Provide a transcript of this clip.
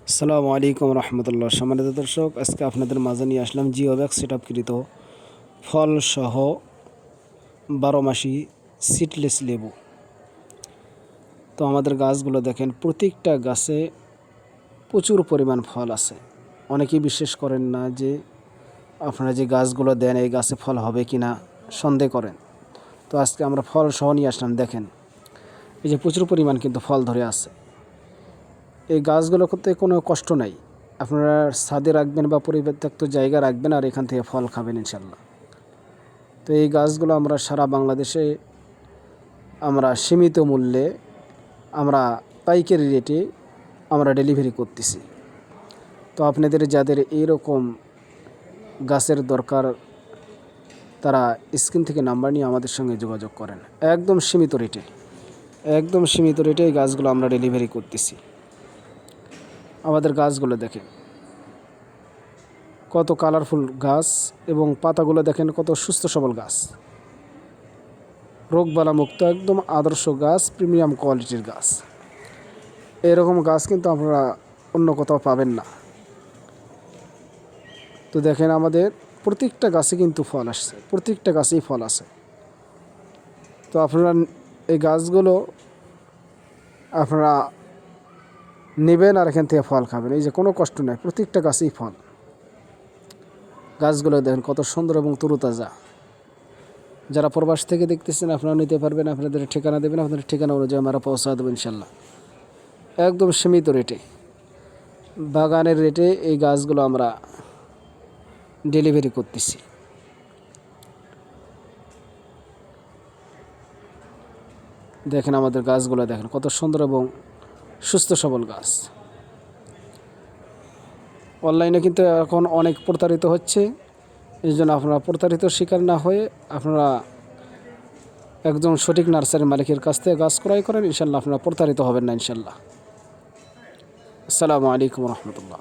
আসসালামু আলাইকুম রহমতুল্লাহ। সম্মানিত দর্শক, আজকে আপনাদের মাঝে নিয়ে আসলাম জিওব্যাগ সেটআপকৃত ফলসহ 12 মাসি সিডলেস লেবু। তো আমাদের গাছগুলো দেখেন, প্রত্যেকটা গাছে প্রচুর পরিমাণ ফল আছে। অনেকেই বিশ্বাস করেন না যে আপনারা যে গাছগুলো দেন এই গাছে ফল হবে কি না, সন্দেহ করেন। তো আজকে আমরা ফল সহ নিয়ে আসলাম। দেখেন, এই যে প্রচুর পরিমাণ কিন্তু ফল ধরে আছে। এই গাছগুলো করতে কোনো কষ্ট নাই। আপনারা ছাদে রাখবেন বা পরিত্যক্ত জায়গা রাখবেন আর এখান থেকে ফল খাবেন ইনশাল্লাহ। তো এই গাছগুলো আমরা সারা বাংলাদেশে আমরা সীমিত মূল্যে আমরা পাইকারি রেটে আমরা ডেলিভারি করতেছি। তো আপনাদের যাদের এইরকম গাছের দরকার, তারা স্ক্রিন থেকে নাম্বার নিয়ে আমাদের সঙ্গে যোগাযোগ করেন। একদম সীমিত রেটে এই গাছগুলো আমরা ডেলিভারি করতেছি। আমাদের গাছগুলো দেখেন কত কালারফুল গাছ, এবং পাতাগুলো দেখেন কত সুস্থ সবল গাছ, রোগবালা মুক্ত একদম আদর্শ গাছ, প্রিমিয়াম কোয়ালিটির গাছ। এরকম গাছ কিন্তু আপনারা অন্য কোথাও পাবেন না। তো দেখেন, আমাদের প্রত্যেকটা গাছে কিন্তু ফল আসছে, প্রত্যেকটা গাছেই ফল আছে। তো আপনারা এই গাছগুলো আপনারা নেবেন আর এখান থেকে ফল খাবেন। এই যে কোনো কষ্ট নেই, প্রত্যেকটা গাছেই ফল। গাছগুলো দেখেন কত সুন্দর এবং তরুতাজা। যারা প্রবাস থেকে দেখতেছেন আপনারা নিতে পারবেন। আপনাদের ঠিকানা দেবেন, আপনাদের ঠিকানা অনুযায়ী আমরা পৌঁছা দেবো ইনশাল্লাহ। একদম সীমিত রেটে, বাগানের রেটে এই গাছগুলো আমরা ডেলিভারি করতেছি। দেখেন আমাদের গাছগুলো দেখেন কত সুন্দর এবং সুস্থ সবল গাছ। অনলাইনে কিন্তু এখন অনেক প্রতারিত হচ্ছে। এই জন্য আপনারা প্রতারিত শিকার না হয়ে আপনারা একজন সঠিক নার্সারি মালিকের কাছ থেকে গাছ ক্রয় করেন, ইনশাল্লাহ আপনারা প্রতারিত হবেন না ইনশাল্লাহ। আসসালামু আলাইকুম রহমতুল্লাহ।